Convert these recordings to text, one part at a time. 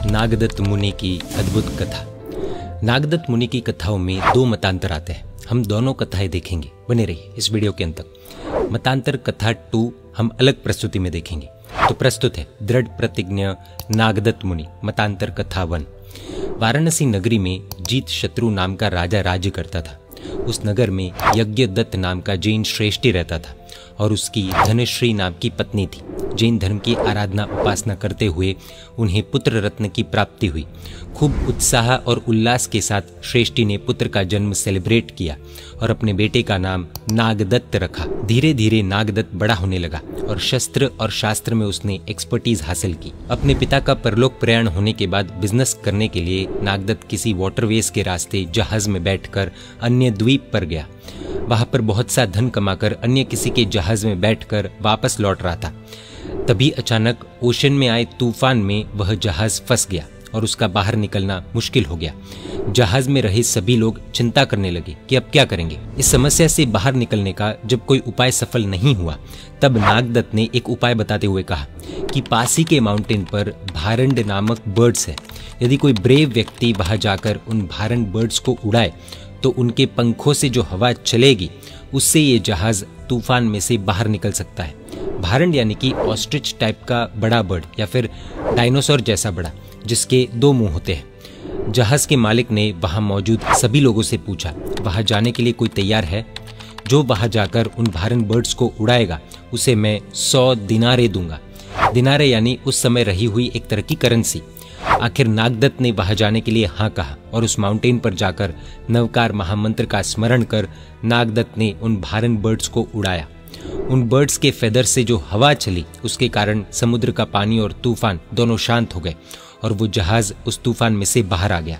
नागदत्त मुनि की अद्भुत कथा। नागदत्त मुनि की कथाओं में दो मतांतर आते हैं। हम दोनों कथाएं देखेंगे, बने रहिए इस वीडियो के अंत तक। मतांतर कथा 2 हम अलग प्रस्तुति में देखेंगे। तो प्रस्तुत है दृढ़ प्रतिज्ञ नागदत्त मुनि, मतांतर कथा 1। वाराणसी नगरी में जीत शत्रु नाम का राजा राज्य करता था। उस नगर में यज्ञदत्त नाम का जैन श्रेष्ठी रहता था और उसकी धनश्री नाम की पत्नी थी। जैन धर्म की आराधना उपासना करते हुए उन्हें पुत्र रत्न की प्राप्ति हुई। खूब उत्साह और उल्लास के साथ श्रेष्ठी ने पुत्र का जन्म सेलिब्रेट किया और अपने बेटे का नाम नागदत्त रखा। धीरे धीरे नागदत्त बड़ा होने लगा और शस्त्र और शास्त्र में उसने एक्सपर्टीज हासिल की। अपने पिता का परलोक प्रयाण होने के बाद बिजनेस करने के लिए नागदत्त किसी वाटरवेज के रास्ते जहाज में बैठकर अन्य द्वीप पर गया। वहां पर बहुत सा धन कमाकर अन्य किसी के जहाज में बैठकर वापस लौट रहा था। तभी अचानक ओशन में आए तूफान में वह जहाज फंस गया और उसका बाहर निकलना मुश्किल हो गया। जहाज में रहे सभी लोग चिंता करने लगे कि अब क्या करेंगे। इस समस्या से बाहर निकलने का जब कोई उपाय सफल नहीं हुआ, तब नागदत्त ने एक उपाय बताते हुए कहा कि पास ही के माउंटेन पर भारंड नामक बर्ड्स है। यदि कोई ब्रेव व्यक्ति वहां जाकर उन भारंड बर्ड्स को उड़ाए तो उनके पंखों से जो हवा चलेगी उससे ये जहाज तूफान में से बाहर निकल सकता है। भारंड यानी कि ऑस्ट्रिच टाइप का बड़ा बर्ड या फिर डायनासोर जैसा बड़ा, जिसके 2 मुंह होते हैं। जहाज के मालिक ने वहां मौजूद सभी लोगों से पूछा, वहां जाने के लिए कोई तैयार है? जो वहां जाकर उन भारंड बर्ड्स को उड़ाएगा उसे मैं 100 दिनारे दूंगा। दिनारे यानी उस समय रही हुई एक तरह की करेंसी। आखिर नागदत्त ने वहां जाने के लिए हाँ कहा और उस माउंटेन पर जाकर नवकार महामंत्र का स्मरण कर नागदत्त ने उन भारंड बर्ड्स को उड़ाया। उन बर्ड्स के फेदर से जो हवा चली उसके कारण समुद्र का पानी और तूफान दोनों शांत हो गए और वो जहाज उस तूफान में से बाहर आ गया।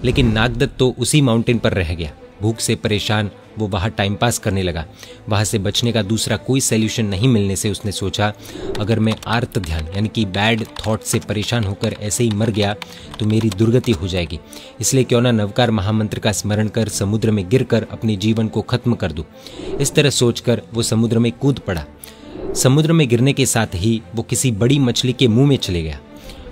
लेकिन नागदत्त तो उसी माउंटेन पर रह गया। भूख से परेशान वो वहाँ टाइम पास करने लगा। वहाँ से बचने का दूसरा कोई सॉल्यूशन नहीं मिलने से उसने सोचा, अगर मैं आर्त ध्यान यानी कि बैड थॉट से परेशान होकर ऐसे ही मर गया तो मेरी दुर्गति हो जाएगी। इसलिए क्यों ना नवकार महामंत्र का स्मरण कर समुद्र में गिरकर अपने जीवन को खत्म कर दूं। इस तरह सोचकर वो समुद्र में कूद पड़ा। समुद्र में गिरने के साथ ही वो किसी बड़ी मछली के मुंह में चले गया।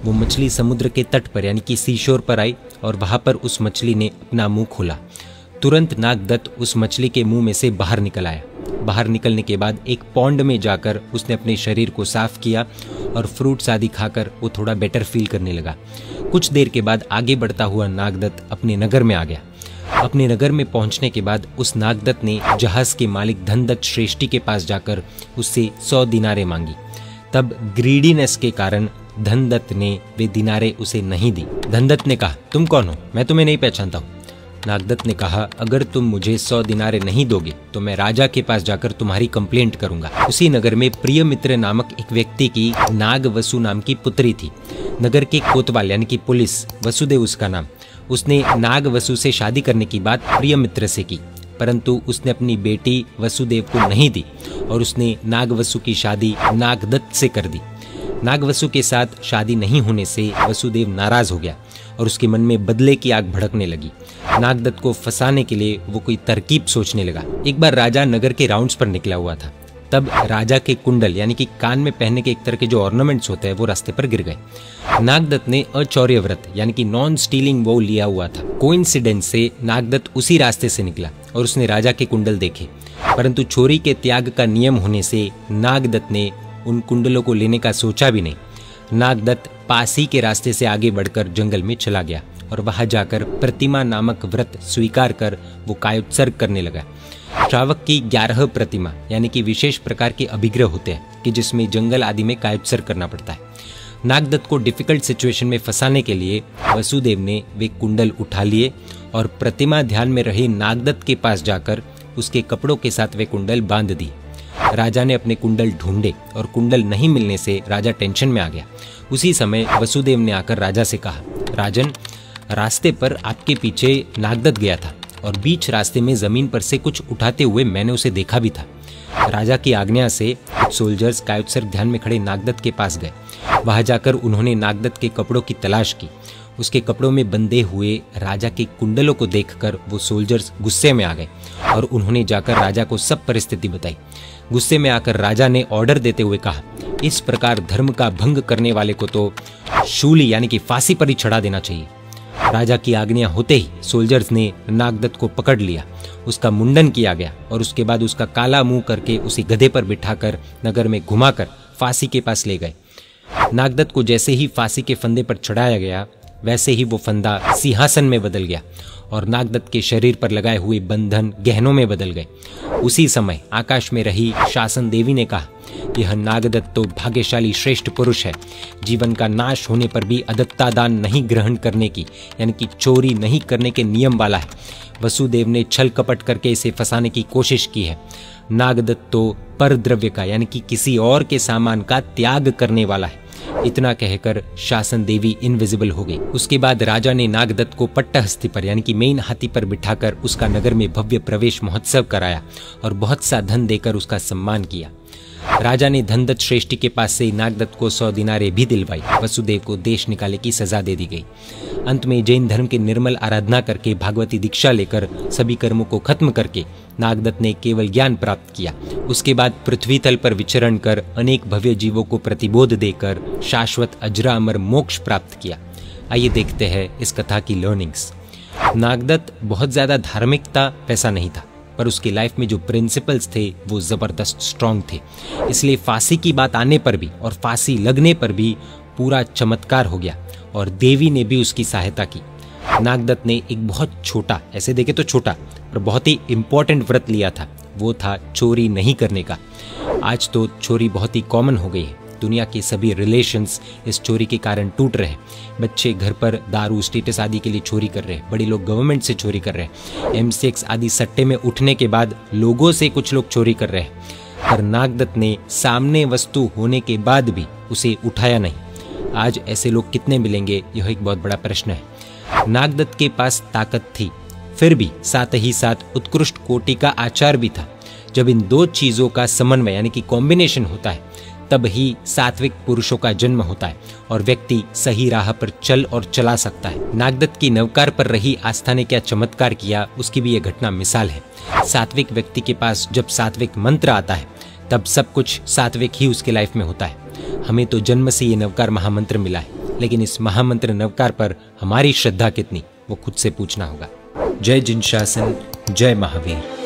वो मछली समुद्र के तट पर यानी कि सीशोर पर आई और वहां पर उस मछली ने अपना मुंह खोला। तुरंत नागदत्त उस मछली के मुंह में से बाहर निकल आया। बाहर निकलने के बाद एक पॉन्ड में जाकर उसने अपने शरीर को साफ किया और फ्रूट्स आदि खाकर वो थोड़ा बेटर फील करने लगा। कुछ देर के बाद आगे बढ़ता हुआ नागदत्त अपने नगर में आ गया। अपने नगर में पहुंचने के बाद उस नागदत्त ने जहाज के मालिक धनदत्त श्रेष्ठी के पास जाकर उससे 100 दिनारे मांगी। तब ग्रीडीनेस के कारण धनदत्त ने वे दिनारे उसे नहीं दी। धनदत्त ने कहा, तुम कौन हो? मैं तुम्हें नहीं पहचानता हूँ। नागदत्त ने कहा, अगर तुम मुझे 100 दिनारे नहीं दोगे तो मैं राजा के पास जाकर तुम्हारी कंप्लेंट करूंगा। उसी नगर में प्रिय मित्र नामक एक व्यक्ति की नागवसु नाम की पुत्री थी। नगर के कोतवाल यानी कि पुलिस, वसुदेव उसका नाम, उसने नागवसु से शादी करने की बात प्रिय मित्र से की, परंतु उसने अपनी बेटी वसुदेव को नहीं दी और उसने नागवसु की शादी नागदत्त से कर दी। नागवसु के साथ शादी नहीं होने से वसुदेव नाराज हो गया और उसके मन में बदले की आग भड़कने लगी। नागदत्त को फंसाने के लिए वो कोई तरकीब सोचने लगा। एक बार राजा नगर के राउंड्स पर निकला हुआ था। तब राजा के कुंडल यानी कि कान में पहनने के एक तरह के जो ऑर्नामेंट्स होते हैं वो रास्ते पर गिर गए। नागदत्त ने अचौर्य व्रत यानी कि नॉन स्टीलिंग वो लिया हुआ था। कोइंसिडेंस से नागदत्त उसी रास्ते से निकला और उसने राजा के कुंडल देखे, परंतु चोरी के त्याग का नियम होने से नागदत्त ने उन कुंडलों को लेने का सोचा भी नहीं। नागदत्त पासी के रास्ते से आगे बढ़कर जंगल में चला गया और वहां जाकर प्रतिमा नामक व्रत स्वीकार कर वो कायोत्सर्ग करने लगा। श्रावक की 11 प्रतिमा यानी कि विशेष प्रकार के अभिग्रह होते हैं कि जिसमें जंगल आदि में कायोत्सर्ग करना पड़ता है। नागदत्त को डिफिकल्ट सिचुएशन में फंसाने के लिए वसुदेव ने वे कुंडल उठा लिए और प्रतिमा ध्यान में रहे नागदत्त के पास जाकर उसके कपड़ों के साथ वे कुंडल बांध दिए। राजा ने अपने कुंडल ढूंढे और कुंडल नहीं मिलने से राजा टेंशन में आ गया। उसी समय वसुदेव ने आकर राजा से कहा, राजन, रास्ते पर आपके पीछे नागदत्त गया था और बीच रास्ते में जमीन पर से कुछ उठाते हुए मैंने उसे देखा भी था। राजा की आज्ञा से कुछ सोल्जर्स कायोत्सर्ग ध्यान में खड़े नागदत्त के पास गए। वहां जाकर उन्होंने नागदत्त के कपड़ों की तलाश की। उसके कपड़ों में बंधे हुए राजा के कुंडलों को देखकर वो सोल्जर्स गुस्से में आ गए और उन्होंने जाकर राजा को सब परिस्थिति बताई। गुस्से में आकर राजा ने ऑर्डर देते हुए कहा, इस प्रकार धर्म का भंग करने वाले को तो शूली यानी कि फांसी पर ही चढ़ा देना चाहिए। राजा की आज्ञा होते ही सोल्जर्स ने नागदत्त को पकड़ लिया। उसका मुंडन किया गया और उसके बाद उसका काला मुंह करके उसी गधे पर बिठाकर नगर में घुमाकर फांसी के पास ले गए। नागदत्त को जैसे ही फांसी के फंदे पर चढ़ाया गया वैसे ही वो फंदा सिंहासन में बदल गया और नागदत्त के शरीर पर लगाए हुए बंधन गहनों में बदल गए। उसी समय आकाश में रही शासन देवी ने कहा, यह नागदत्त तो भाग्यशाली श्रेष्ठ पुरुष है। जीवन का नाश होने पर भी अदत्ता दान नहीं ग्रहण करने की यानी कि चोरी नहीं करने के नियम वाला है। वसुदेव ने छल कपट करके इसे फंसाने की कोशिश की है। नागदत्त तो परद्रव्य का यानी कि किसी और के सामान का त्याग करने वाला है। इतना कहकर शासन देवी इनविजिबल हो गई। उसके बाद राजा ने नागदत्त को पट्टहस्ती पर यानी कि मेन हाथी पर बिठाकर उसका नगर में भव्य प्रवेश महोत्सव कराया और बहुत सा धन देकर उसका सम्मान किया। राजा ने धनदत्त श्रेष्ठी के पास से नागदत्त को 100 दिनारें भी दिलवाई। वसुदेव को देश निकाले की सजा दे दी गई। अंत में जैन धर्म की निर्मल आराधना करके भागवती दीक्षा लेकर सभी कर्मों को खत्म करके नागदत्त ने केवल ज्ञान प्राप्त किया। उसके बाद पृथ्वी तल पर विचरण कर अनेक भव्य जीवों को प्रतिबोध देकर शाश्वत अजरा अमर मोक्ष प्राप्त किया। आइए देखते हैं इस कथा की लर्निंग्स। नागदत्त बहुत ज्यादा धार्मिकता वैसा नहीं था, पर उसकी लाइफ में जो प्रिंसिपल्स थे वो जबरदस्त स्ट्रांग थे। इसलिए फांसी की बात आने पर भी और फांसी लगने पर भी पूरा चमत्कार हो गया और देवी ने भी उसकी सहायता की। नागदत्त ने एक बहुत छोटा, ऐसे देखे तो छोटा, पर बहुत ही इंपॉर्टेंट व्रत लिया था। वो था चोरी नहीं करने का। आज तो चोरी बहुत ही कॉमन हो गई है। दुनिया के सभी रिलेशंस इस चोरी के कारण टूट रहे हैं। बच्चे घर पर दारू स्टेटस आदि के लिए चोरी कर रहे हैं। बड़े लोग गवर्नमेंट से चोरी कर रहे हैं। M6 आदि सट्टे में उठने के बाद लोगों से कुछ लोग चोरी कर रहे हैं। पर नागदत्त ने सामने वस्तु होने के बाद भी उसे उठाया नहीं। आज ऐसे लोग कितने मिलेंगे, यह एक बहुत बड़ा प्रश्न है। नागदत्त के पास ताकत थी, फिर भी साथ ही साथ उत्कृष्ट कोटि का आचार भी था। जब इन दो चीजों का समन्वय यानी कि कॉम्बिनेशन होता है तब ही सात्विक पुरुषों का जन्म होता है और व्यक्ति सही राह पर चल और चला सकता है। नागदत्त की नवकार पर रही आस्था ने क्या चमत्कार किया, उसकी भी यह घटना मिसाल है। सात्विक व्यक्ति के पास जब सात्विक मंत्र आता है तब सब कुछ सात्विक ही उसके लाइफ में होता है। हमें तो जन्म से ये नवकार महामंत्र मिला है, लेकिन इस महामंत्र नवकार पर हमारी श्रद्धा कितनी, वो खुद से पूछना होगा। जय जिनशासन, जय महावीर।